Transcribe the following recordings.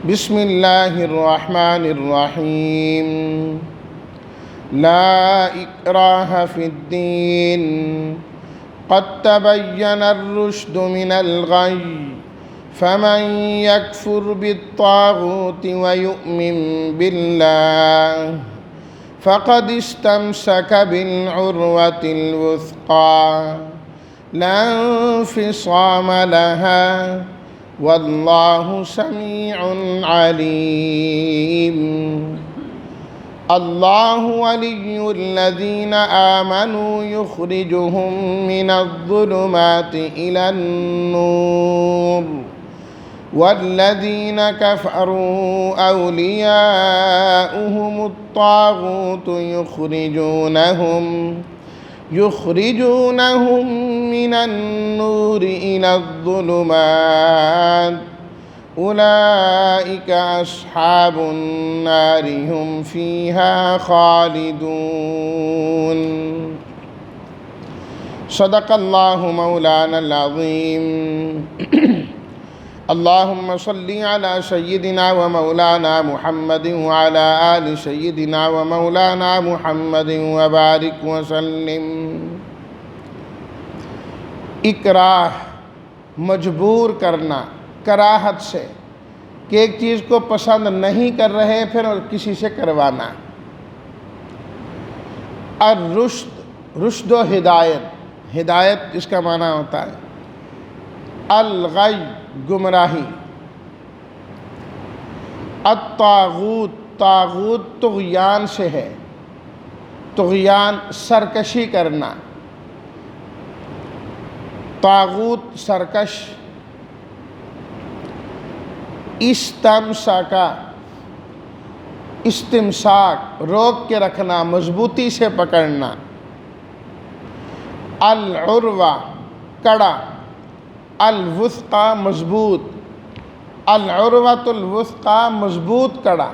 بسم اللہ الرحمن الرحیم لا اکراہ فی الدین قد تبین الرشد من الغی فمن یکفر بالطاغوت ویؤمن باللہ فقد استمسک بالعروة الوثقى لا انفصام لها واللہ سمیع علیم اللہ ولی الذین آمنوا یخرجهم من الظلمات إلى النور والذین کفروا اولیاؤهم الطاغوت يخرجونهم من النور إلى الظلمات أولئك أصحاب النار هم فيها خالدون صدق الله مولانا العظيم اللهم صل على سيدنا ومولانا محمد وعلى آل سيدنا ومولانا محمد وبارك وسلم اکراہ مجبور کرنا، کراہت سے کہ ایک چیز کو پسند نہیں کر رہے پھر کسی سے کروانا۔ الرشد، رشد و ہدایت، ہدایت جس کا معنی ہوتا ہے الغی، گمراہی۔ الطاغوت، طاغوت طغیان سے ہے، طغیان سرکشی کرنا، طاغوت سرکش۔ استمساکا، استمساک روک کے رکھنا، مضبوطی سے پکڑنا۔ العروہ کڑا، الوثقی مضبوط، العروۃ الوثقی مضبوط کڑا۔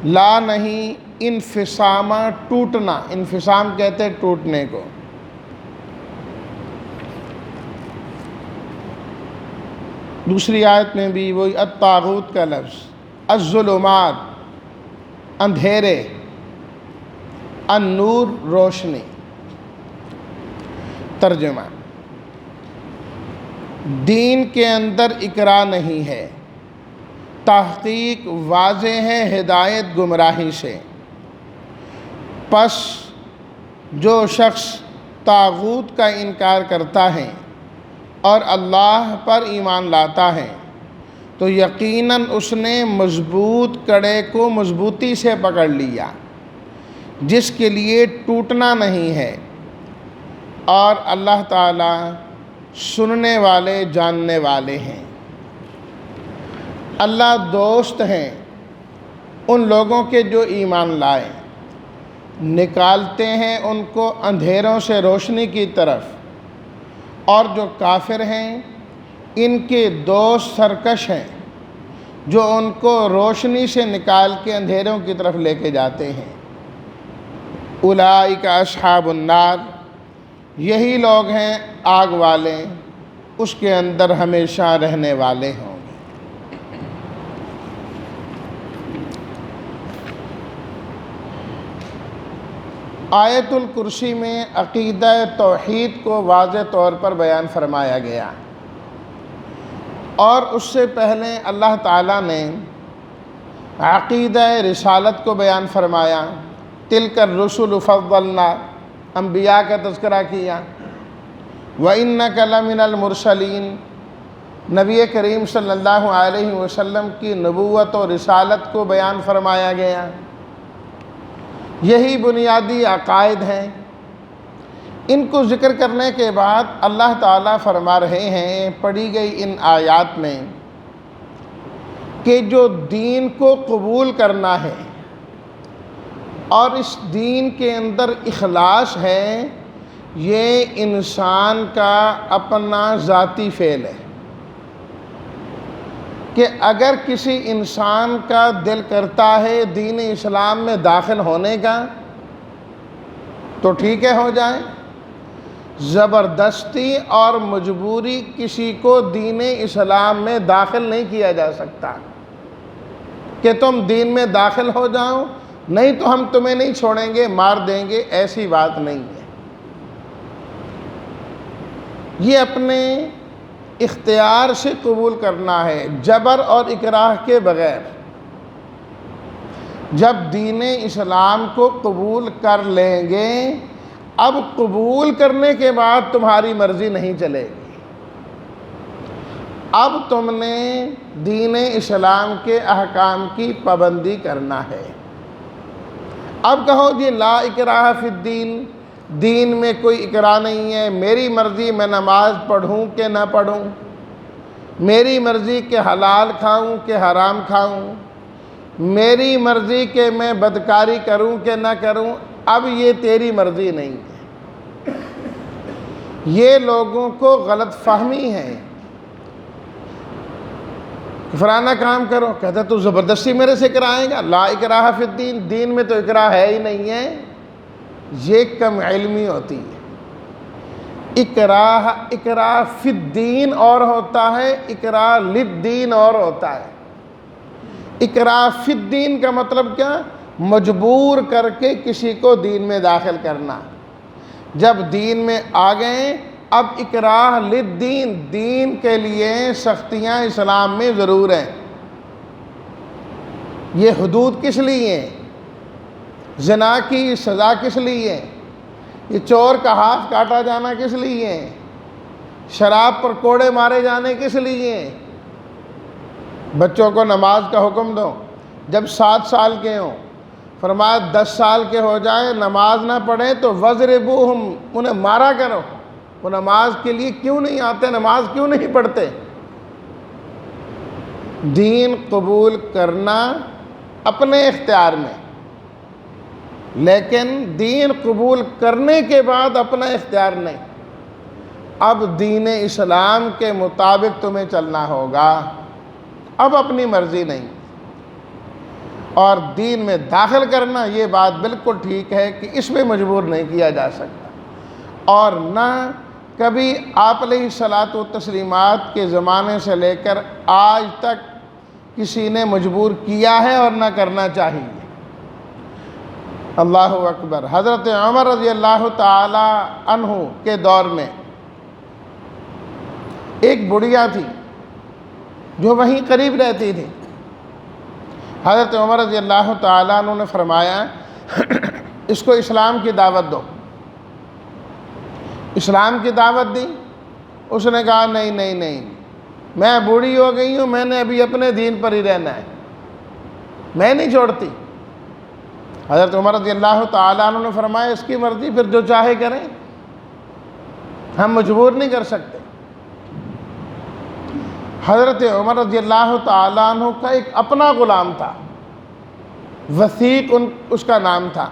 لا نہیں، انفصامہ ٹوٹنا، انفصام کہتے ہیں ٹوٹنے کو۔ دوسری آیت میں بھی وہی الطاغوت کا لفظ، الظلمات اندھیرے، النور روشنی۔ ترجمہ، دین کے اندر اکراہ نہیں ہے، تحقیق واضح ہے ہدایت گمراہی سے۔ پس جو شخص طاغوت کا انکار کرتا ہے اور اللہ پر ایمان لاتا ہے تو یقیناً اس نے مضبوط کڑے کو مضبوطی سے پکڑ لیا جس کے لیے ٹوٹنا نہیں ہے، اور اللہ تعالیٰ سننے والے جاننے والے ہیں۔ اللہ دوست ہیں ان لوگوں کے جو ایمان لائے، نکالتے ہیں ان کو اندھیروں سے روشنی کی طرف، اور جو کافر ہیں ان کے دوست سرکش ہیں جو ان کو روشنی سے نکال کے اندھیروں کی طرف لے کے جاتے ہیں۔ اولئک اصحاب النار، یہی لوگ ہیں آگ والے، اس کے اندر ہمیشہ رہنے والے ہوں گے۔ آیت الکرسی میں عقیدہ توحید کو واضح طور پر بیان فرمایا گیا، اور اس سے پہلے اللہ تعالیٰ نے عقیدہ رسالت کو بیان فرمایا۔ تلک الرسل فضلنا، انبیاء کا تذکرہ کیا۔ وَإِنَّكَ لَمِنَ الْمُرْسَلِينَ، نبی کریم صلی اللہ علیہ وسلم کی نبوت و رسالت کو بیان فرمایا گیا۔ یہی بنیادی عقائد ہیں۔ ان کو ذکر کرنے کے بعد اللہ تعالیٰ فرما رہے ہیں پڑھی گئی ان آیات میں کہ جو دین کو قبول کرنا ہے اور اس دین کے اندر اخلاص ہے، یہ انسان کا اپنا ذاتی فعل ہے کہ اگر کسی انسان کا دل کرتا ہے دین اسلام میں داخل ہونے کا تو ٹھیک ہے ہو جائے، زبردستی اور مجبوری کسی کو دین اسلام میں داخل نہیں کیا جا سکتا۔ کہ تم دین میں داخل ہو جاؤ، نہیں تو ہم تمہیں نہیں چھوڑیں گے، مار دیں گے، ایسی بات نہیں ہے۔ یہ اپنے اختیار سے قبول کرنا ہے، جبر اور اکراہ کے بغیر۔ جب دین اسلام کو قبول کر لیں گے، اب قبول کرنے کے بعد تمہاری مرضی نہیں چلے گی۔ اب تم نے دین اسلام کے احکام کی پابندی کرنا ہے۔ اب کہو جی لا اکراہ فی الدین، دین میں کوئی اکراہ نہیں ہے، میری مرضی میں نماز پڑھوں کہ نہ پڑھوں، میری مرضی کہ حلال کھاؤں کہ حرام کھاؤں، میری مرضی کہ میں بدکاری کروں کہ نہ کروں، اب یہ تیری مرضی نہیں ہے۔ یہ لوگوں کو غلط فہمی ہے۔ فلانا کام کرو، کہتا تو زبردستی میرے سے کرائے گا، لا اکراہ فی الدین، دین میں تو اکراہ ہے ہی نہیں ہے۔ یہ کم علمی ہوتی ہے۔ اکراہ فی الدین اور ہوتا ہے، اکراہ للدین اور ہوتا ہے۔ اکراہ فی الدین کا مطلب کیا؟ مجبور کر کے کسی کو دین میں داخل کرنا۔ جب دین میں آ گئے، اب اکراہ للدین، دین کے لیے سختیاں اسلام میں ضرور ہیں۔ یہ حدود کس لیے ہیں؟ زنا کی سزا کس لیے ہے؟ یہ چور کا ہاتھ کاٹا جانا کس لیے ہے؟ شراب پر کوڑے مارے جانے کس لیے ہیں؟ بچوں کو نماز کا حکم دو، جب 7 سال کے ہوں، فرمایا 10 سال کے ہو جائیں نماز نہ پڑھیں تو وَضْرِبُوهُمْ، انہیں مارا کرو۔ وہ نماز کے لیے کیوں نہیں آتے، نماز کیوں نہیں پڑھتے؟ دین قبول کرنا اپنے اختیار میں، لیکن دین قبول کرنے کے بعد اپنا اختیار نہیں۔ اب دین اسلام کے مطابق تمہیں چلنا ہوگا، اب اپنی مرضی نہیں۔ اور دین میں داخل کرنا، یہ بات بالکل ٹھیک ہے کہ اس میں مجبور نہیں کیا جا سکتا، اور نہ کبھی آپ علیہ الصلاۃ والتسلیمات کے زمانے سے لے کر آج تک کسی نے مجبور کیا ہے اور نہ کرنا چاہیے۔ اللہ اکبر۔ حضرت عمر رضی اللہ تعالی عنہ کے دور میں ایک بڑھیا تھی جو وہیں قریب رہتی تھی۔ حضرت عمر رضی اللہ تعالی عنہ نے فرمایا اس کو اسلام کی دعوت دو۔ اسلام کی دعوت دی، اس نے کہا نہیں نہیں نہیں، میں بوڑھی ہو گئی ہوں، میں نے ابھی اپنے دین پر ہی رہنا ہے، میں نہیں چھوڑتی۔ حضرت عمر رضی اللہ تعالیٰ عنہ نے فرمایا اس کی مرضی، پھر جو چاہے کریں، ہم مجبور نہیں کر سکتے۔ حضرت عمر رضی اللہ تعالیٰ عنہ کا ایک اپنا غلام تھا، وثیق اس کا نام تھا،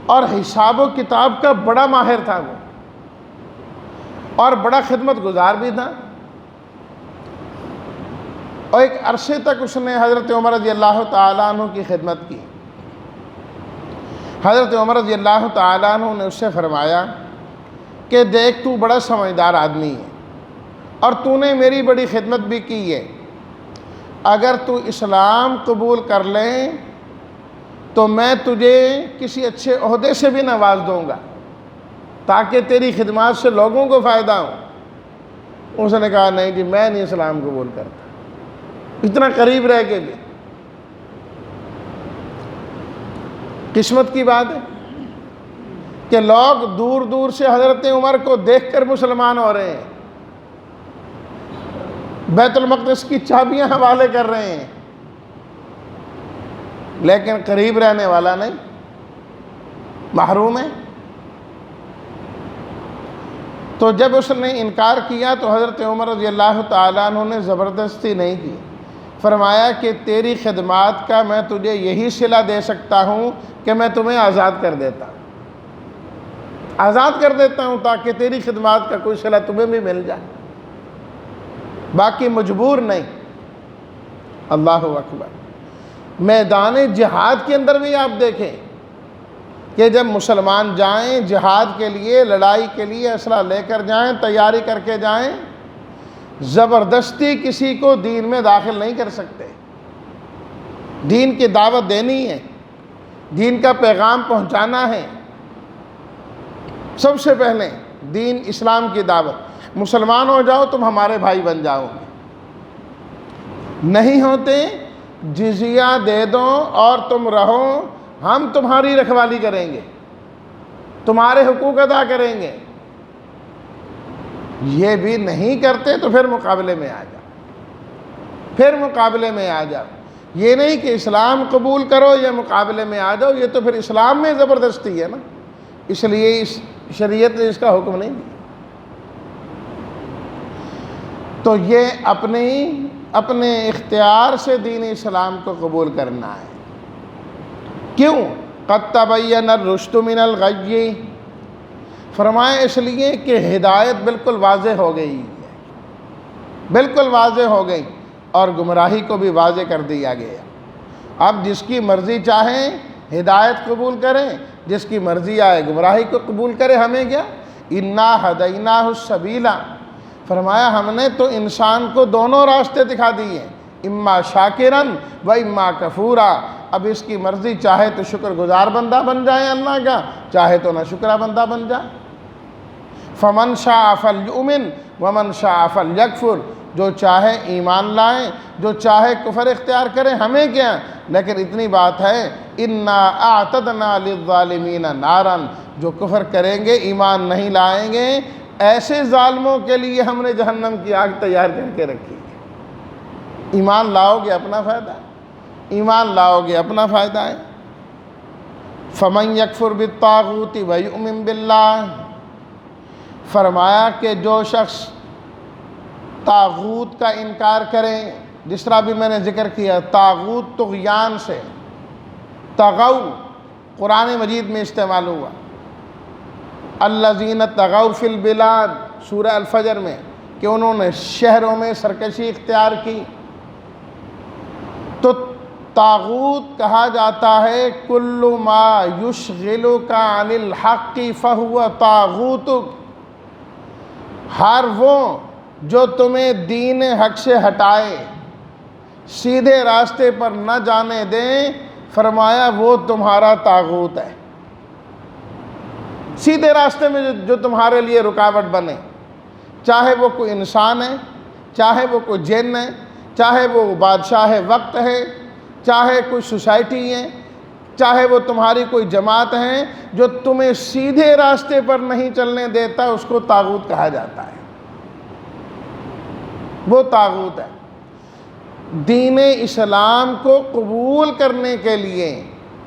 اور حساب و کتاب کا بڑا ماہر تھا وہ، اور بڑا خدمت گزار بھی تھا، اور ایک عرصے تک اس نے حضرت عمر رضی اللہ تعالیٰ عنہ کی خدمت کی۔ حضرت عمر رضی اللہ تعالیٰ عنہ نے اس سے فرمایا کہ دیکھ تو بڑا سمجھدار آدمی ہے اور تو نے میری بڑی خدمت بھی کی ہے، اگر تو اسلام قبول کر لیں تو میں تجھے کسی اچھے عہدے سے بھی نواز دوں گا تاکہ تیری خدمات سے لوگوں کو فائدہ ہو۔ اس نے کہا نہیں جی میں نہیں اسلام قبول کرتا، اتنا قریب رہ کے بھی۔ قسمت کی بات ہے کہ لوگ دور دور سے حضرت عمر کو دیکھ کر مسلمان ہو رہے ہیں، بیت المقدس کی چابیاں حوالے کر رہے ہیں، لیکن قریب رہنے والا نہیں، محروم ہے۔ تو جب اس نے انکار کیا تو حضرت عمر رضی اللہ تعالیٰ عنہ نے زبردستی نہیں کی، فرمایا کہ تیری خدمات کا میں تجھے یہی صلہ دے سکتا ہوں کہ میں تمہیں آزاد کر دیتا ہوں، آزاد کر دیتا ہوں تاکہ تیری خدمات کا کوئی صلہ تمہیں بھی مل جائے، باقی مجبور نہیں۔ اللہ اکبر۔ میدان جہاد کے اندر بھی آپ دیکھیں کہ جب مسلمان جائیں جہاد کے لیے، لڑائی کے لیے اسلحہ لے کر جائیں، تیاری کر کے جائیں، زبردستی کسی کو دین میں داخل نہیں کر سکتے۔ دین کی دعوت دینی ہے، دین کا پیغام پہنچانا ہے، سب سے پہلے دین اسلام کی دعوت۔ مسلمان ہو جاؤ تم ہمارے بھائی بن جاؤ گے، نہیں ہوتے جزیہ دے دو اور تم رہو، ہم تمہاری رکھوالی کریں گے، تمہارے حقوق ادا کریں گے۔ یہ بھی نہیں کرتے تو پھر مقابلے میں آ جاؤ، پھر مقابلے میں آ جاؤ۔ یہ نہیں کہ اسلام قبول کرو یا مقابلے میں آ جاؤ، یہ تو پھر اسلام میں زبردستی ہے نا، اس لیے اس شریعت نے اس کا حکم نہیں دیا۔ تو یہ اپنے اختیار سے دین اسلام کو قبول کرنا ہے۔ کیوں؟ قد تبین الرشد من الغی، فرمایا اس لیے کہ ہدایت بالکل واضح ہو گئی ہے، بالکل واضح ہو گئی، اور گمراہی کو بھی واضح کر دیا گیا۔ اب جس کی مرضی چاہے ہدایت قبول کریں، جس کی مرضی آئے گمراہی کو قبول کرے، ہمیں کیا؟ انا ہدیناہ السبیل، فرمایا ہم نے تو انسان کو دونوں راستے دکھا دیے، اما شاکرن و اما کفورا۔ اب اس کی مرضی چاہے تو شکر گزار بندہ بن جائے اللہ کا، چاہے تو نہ شکرہ بندہ بن جائے۔ فمن شاء فلیؤمن ومن شاء فلیکفر، جو چاہے ایمان لائیں، جو چاہے کفر اختیار کریں، ہمیں کیا؟ لیکن اتنی بات ہے، انا اعتدنا للظالمین نارا، جو کفر کریں گے، ایمان نہیں لائیں گے، ایسے ظالموں کے لیے ہم نے جہنم کی آگ تیار کر کے رکھی ہے۔ ایمان لاؤ گے اپنا فائدہ ہے، ایمان لاؤ گے اپنا فائدہ ہے۔ فمن یکفر بالطاغوت ویؤمن باللہ، فرمایا کہ جو شخص طاغوت کا انکار کریں، جس طرح بھی میں نے ذکر کیا، طاغوت طغیان سے، طغوا قرآن مجید میں استعمال ہوا، الذین طغوا فی البلاد سورہ الفجر میں، کہ انہوں نے شہروں میں سرکشی اختیار کی۔ تو طاغوت کہا جاتا ہے کل ما یشغلک عن الحق فہو طاغوتک، ہر وہ جو تمہیں دین حق سے ہٹائے، سیدھے راستے پر نہ جانے دیں، فرمایا وہ تمہارا طاغوت ہے۔ سیدھے راستے میں جو تمہارے لیے رکاوٹ بنے، چاہے وہ کوئی انسان ہے، چاہے وہ کوئی جن ہے، چاہے وہ بادشاہ وقت ہے، چاہے کوئی سوسائٹی ہے، چاہے وہ تمہاری کوئی جماعت ہے، جو تمہیں سیدھے راستے پر نہیں چلنے دیتا، اس کو طاغوت کہا جاتا ہے، وہ طاغوت ہے۔ دین اسلام کو قبول کرنے کے لیے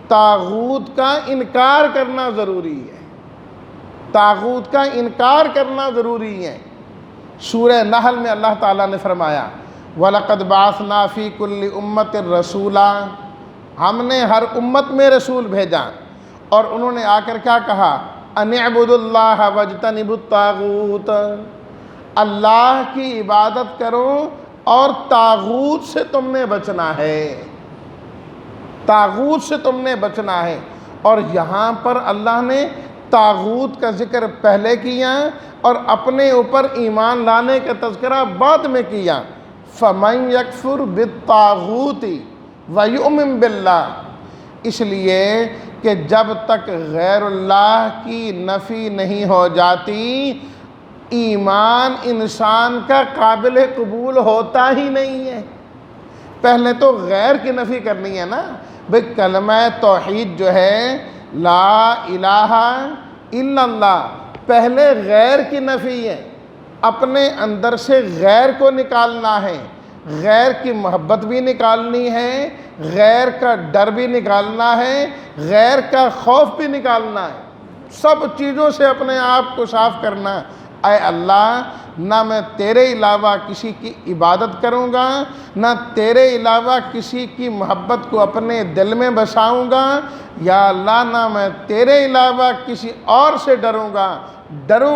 طاغوت کا انکار کرنا ضروری ہے، طاغوت کا انکار کرنا ضروری ہے۔ سورہ نحل میں اللہ تعالیٰ نے فرمایا وَلَقَدْ بَعَثْنَا فِي كُلِّ أُمَّةٍ رَسُولًا، ہم نے ہر امت میں رسول بھیجا، اور انہوں نے آ کر کیا کہا؟ أَنِ اعْبُدُوا اللَّهَ وَاجْتَنِبُوا الطَّاغُوتَ، اللہ کی عبادت کرو اور طاغوت سے تم نے بچنا ہے، طاغوت سے تم نے بچنا ہے۔ اور یہاں پر اللہ نے طاغوت کا ذکر پہلے کیا اور اپنے اوپر ایمان لانے کا تذکرہ بعد میں کیا۔ فَمَن يَكْفُرْ بِالطَّاغُوتِ وَيُؤْمِن بِاللَّهِ، اس لیے کہ جب تک غیر اللہ کی نفی نہیں ہو جاتی، ایمان انسان کا قابل قبول ہوتا ہی نہیں ہے۔ پہلے تو غیر کی نفی کرنی ہے نا، بھئی کلمہ توحید جو ہے لا الہ الا اللہ، پہلے غیر کی نفی ہے، اپنے اندر سے غیر کو نکالنا ہے، غیر کی محبت بھی نکالنی ہے، غیر کا ڈر بھی نکالنا ہے، غیر کا خوف بھی نکالنا ہے، سب چیزوں سے اپنے آپ کو صاف کرنا۔ اے اللہ، نہ میں تیرے علاوہ کسی کی عبادت کروں گا، نہ تیرے علاوہ کسی کی محبت کو اپنے دل میں بساؤں گا، یا اللہ نہ میں تیرے علاوہ کسی اور سے ڈروں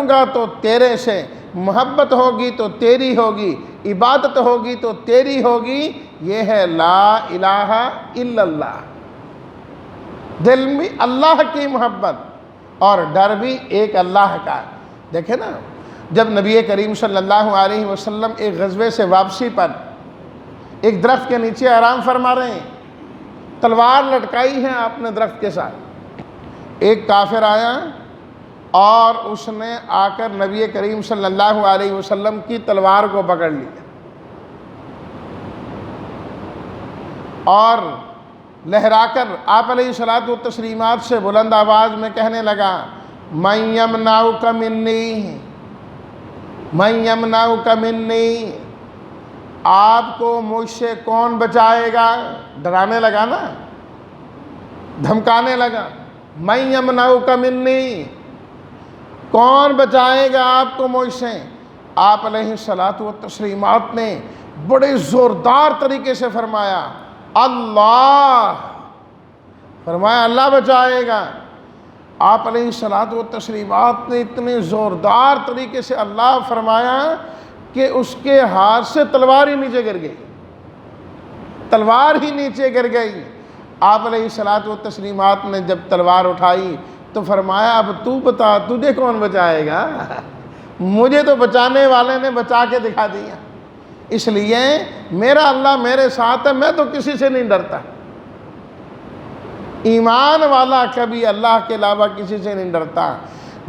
گا تو تیرے سے، محبت ہوگی تو تیری ہوگی، عبادت ہوگی تو تیری ہوگی۔ یہ ہے لا الہ الا اللہ، دل میں اللہ کی محبت اور ڈر بھی ایک اللہ کا۔ دیکھیں نا، جب نبی کریم صلی اللہ علیہ وسلم ایک غزوے سے واپسی پر ایک درخت کے نیچے آرام فرما رہے ہیں، تلوار لٹکائی ہے آپ نے درخت کے ساتھ۔ ایک کافر آیا اور اس نے آ کر نبی کریم صلی اللہ علیہ وسلم کی تلوار کو پکڑ لیا اور لہرا کر آپ علیہ الصلوۃ والتسلیمات سے بلند آواز میں کہنے لگا، مَن یمنعک منی، مَن یمنعک منی، آپ کو مجھ سے کون بچائے گا؟ ڈرانے لگا نا، دھمکانے لگا، مَن یمنعک منی، کون بچائے گا آپ کو مجھ سے؟ آپ علیہ الصلوۃ والتسلیمات نے بڑے زوردار طریقے سے فرمایا، اللہ، فرمایا اللہ بچائے گا۔ آپ علیہ الصلوۃ والتسلیمات نے اتنے زوردار طریقے سے اللہ فرمایا کہ اس کے ہاتھ سے تلوار ہی نیچے گر گئی، تلوار ہی نیچے گر گئی۔ آپ علیہ الصلوۃ والتسلیمات نے جب تلوار اٹھائی تو فرمایا، اب تو بتا تجھے کون بچائے گا؟ مجھے تو بچانے والے نے بچا کے دکھا دیا، اس لیے میرا اللہ میرے ساتھ ہے، میں تو کسی سے نہیں ڈرتا۔ ایمان والا کبھی اللہ کے علاوہ کسی سے نہیں ڈرتا۔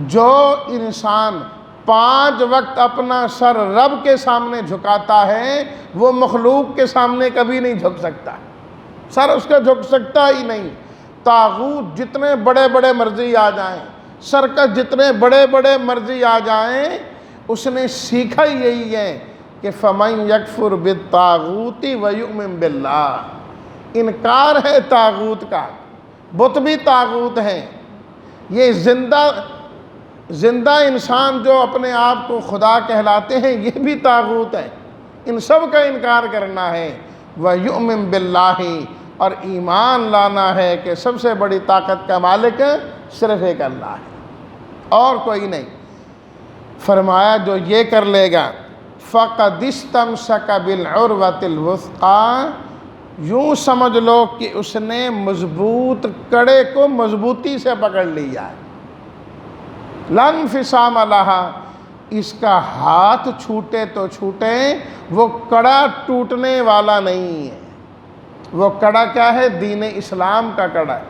جو انسان 5 وقت اپنا سر رب کے سامنے جھکاتا ہے وہ مخلوق کے سامنے کبھی نہیں جھک سکتا، سر اس کا جھک سکتا ہی نہیں۔ طاغوت جتنے بڑے بڑے مرضی آ جائیں، سرکش جتنے بڑے بڑے مرضی آ جائیں، اس نے سیکھا ہی یہی ہے کہ فَمَن يَكْفُرْ بِالطَّاغُوتِ وَيُؤْمِن بِاللَّهِ، انکار ہے طاغوت کا، بت بھی طاغوت ہیں۔ یہ زندہ انسان جو اپنے آپ کو خدا کہلاتے ہیں یہ بھی طاغوت ہے، ان سب کا انکار کرنا ہے۔ وَيُؤْمِن بِاللَّهِ، اور ایمان لانا ہے کہ سب سے بڑی طاقت کا مالک صرف ایک اللہ ہے اور کوئی نہیں۔ فرمایا جو یہ کر لے گا فَقَدِ اسْتَمْسَكَ بِالْعُرْوَةِ الْوُثْقَىٰ، یوں سمجھ لو کہ اس نے مضبوط کڑے کو مضبوطی سے پکڑ لیا ہے۔ لَا انفصام لَهَا، اس کا ہاتھ چھوٹے تو چھوٹے، وہ کڑا ٹوٹنے والا نہیں ہے۔ وہ کڑا کیا ہے؟ دین اسلام کا کڑا ہے،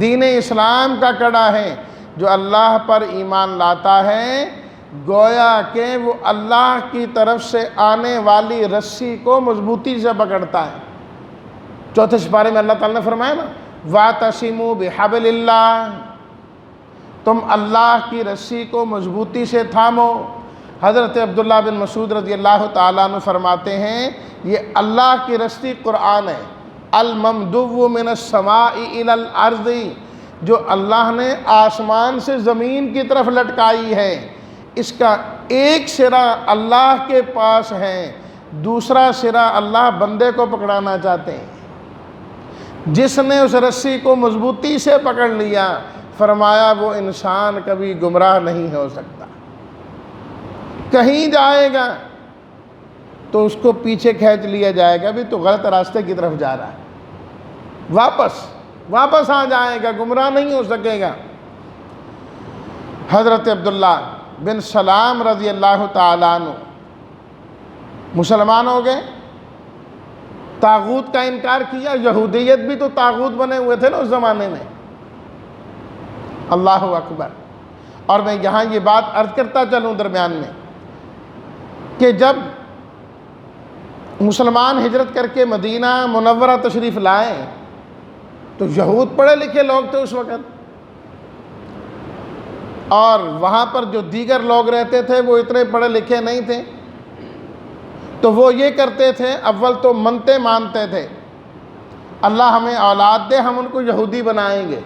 دین اسلام کا کڑا ہے۔ جو اللہ پر ایمان لاتا ہے گویا کہ وہ اللہ کی طرف سے آنے والی رسی کو مضبوطی سے پکڑتا ہے۔ 4 سپارے میں اللہ تعالیٰ نے فرمایا نا، وَاعْتَصِمُوا بِحَبْلِ اللَّهِ، تم اللہ کی رسی کو مضبوطی سے تھامو۔ حضرت عبداللہ بن مسعود رضی اللہ تعالیٰ عنہ فرماتے ہیں یہ اللہ کی رسی قرآن ہے، الممدو من السماء الی الارض، جو اللہ نے آسمان سے زمین کی طرف لٹکائی ہے۔ اس کا ایک سرا اللہ کے پاس ہے، دوسرا سرا اللہ بندے کو پکڑانا چاہتے ہیں۔ جس نے اس رسی کو مضبوطی سے پکڑ لیا فرمایا وہ انسان کبھی گمراہ نہیں ہو سکتا۔ کہیں جائے گا تو اس کو پیچھے کھینچ لیا جائے گا، بھی تو غلط راستے کی طرف جا رہا ہے، واپس آ جائے گا، گمراہ نہیں ہو سکے گا۔ حضرت عبداللہ بن سلام رضی اللہ تعالیٰ عنہ مسلمان ہو گئے، طاغوت کا انکار کیا۔ یہودیت بھی تو طاغوت بنے ہوئے تھے نا اس زمانے میں۔ اللہ اکبر۔ اور میں یہاں یہ بات عرض کرتا چلوں درمیان میں کہ جب مسلمان ہجرت کر کے مدینہ منورہ تشریف لائے تو یہود پڑھے لکھے لوگ تھے اس وقت، اور وہاں پر جو دیگر لوگ رہتے تھے وہ اتنے پڑھے لکھے نہیں تھے، تو وہ یہ کرتے تھے، اول تو منتے مانتے تھے اللہ ہمیں اولاد دے، ہم ان کو یہودی بنائیں گے،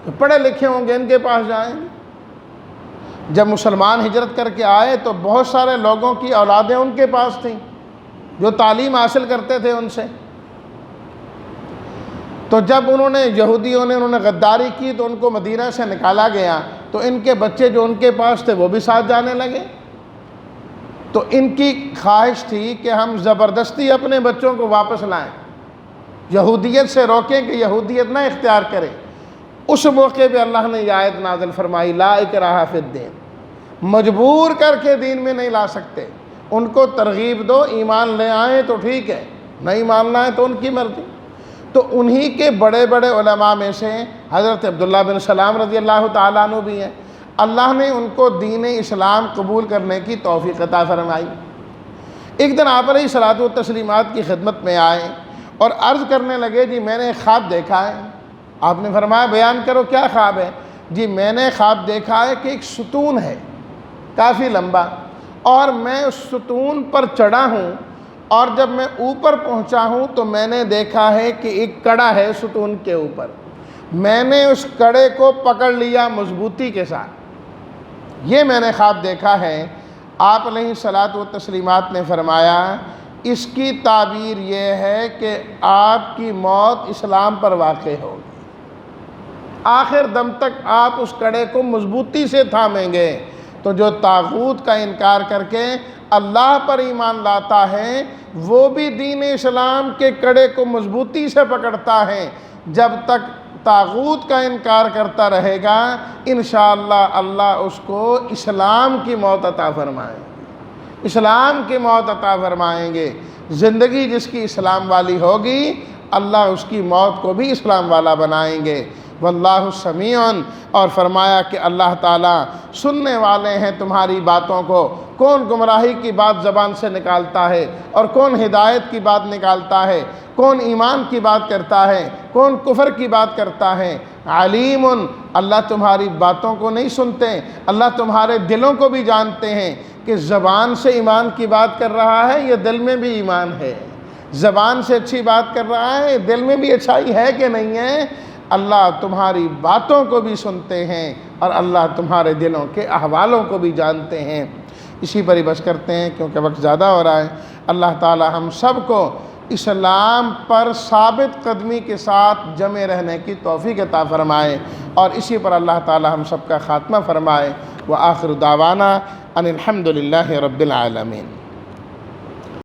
تو پڑھے لکھے ہوں گے ان کے پاس جائیں گے۔ جب مسلمان ہجرت کر کے آئے تو بہت سارے لوگوں کی اولادیں ان کے پاس تھیں جو تعلیم حاصل کرتے تھے ان سے۔ تو جب یہودیوں نے غداری کی تو ان کو مدینہ سے نکالا گیا، تو ان کے بچے جو ان کے پاس تھے وہ بھی ساتھ جانے لگے۔ تو ان کی خواہش تھی کہ ہم زبردستی اپنے بچوں کو واپس لائیں، یہودیت سے روکیں کہ یہودیت نہ اختیار کرے۔ اس موقع پہ اللہ نے یہ آیت نازل فرمائی، لا اکراہ فی الدین، مجبور کر کے دین میں نہیں لا سکتے، ان کو ترغیب دو، ایمان لے آئیں تو ٹھیک ہے، نہیں ماننا ہے تو ان کی مرضی۔ تو انہی کے بڑے بڑے علماء میں سے حضرت عبداللہ بن سلام رضی اللہ تعالیٰ عنہ بھی ہیں۔ اللہ نے ان کو دین اسلام قبول کرنے کی توفیق عطا فرمائی۔ ایک دن آپ علیہ الصلوۃ والتسلیمات کی خدمت میں آئے اور عرض کرنے لگے جی میں نے ایک خواب دیکھا ہے۔ آپ نے فرمایا بیان کرو کیا خواب ہے؟ جی میں نے خواب دیکھا ہے کہ ایک ستون ہے کافی لمبا، اور میں اس ستون پر چڑھا ہوں، اور جب میں اوپر پہنچا ہوں تو میں نے دیکھا ہے کہ ایک کڑا ہے ستون کے اوپر، میں نے اس کڑے کو پکڑ لیا مضبوطی کے ساتھ۔ یہ میں نے خواب دیکھا ہے۔ آپ علیہ الصلوۃ والتسلیمات نے فرمایا اس کی تعبیر یہ ہے کہ آپ کی موت اسلام پر واقع ہوگی، آخر دم تک آپ اس کڑے کو مضبوطی سے تھامیں گے۔ تو جو طاغوت کا انکار کر کے اللہ پر ایمان لاتا ہے وہ بھی دین اسلام کے کڑے کو مضبوطی سے پکڑتا ہے۔ جب تک طاغوت کا انکار کرتا رہے گا انشاءاللہ اللہ اس کو اسلام کی موت عطا فرمائیں گے، اسلام کی موت عطا فرمائیں گے۔ زندگی جس کی اسلام والی ہوگی اللہ اس کی موت کو بھی اسلام والا بنائیں گے۔ واللہ سمیع، اور فرمایا کہ اللہ تعالیٰ سننے والے ہیں تمہاری باتوں کو۔ کون گمراہی کی بات زبان سے نکالتا ہے اور کون ہدایت کی بات نکالتا ہے، کون ایمان کی بات کرتا ہے، کون کفر کی بات کرتا ہے۔ علیم، اللہ تمہاری باتوں کو نہیں سنتے، اللہ تمہارے دلوں کو بھی جانتے ہیں کہ زبان سے ایمان کی بات کر رہا ہے یا دل میں بھی ایمان ہے، زبان سے اچھی بات کر رہا ہے دل میں بھی اچھائی ہے کہ نہیں ہے۔ اللہ تمہاری باتوں کو بھی سنتے ہیں اور اللہ تمہارے دلوں کے احوالوں کو بھی جانتے ہیں۔ اسی پر ہی بس کرتے ہیں کیونکہ وقت زیادہ ہو رہا ہے۔ اللہ تعالی ہم سب کو اسلام پر ثابت قدمی کے ساتھ جمع رہنے کی توفیق عطا فرمائے، اور اسی پر اللہ تعالی ہم سب کا خاتمہ فرمائے۔ وآخر دعوانا ان الحمد للہ رب العالمین۔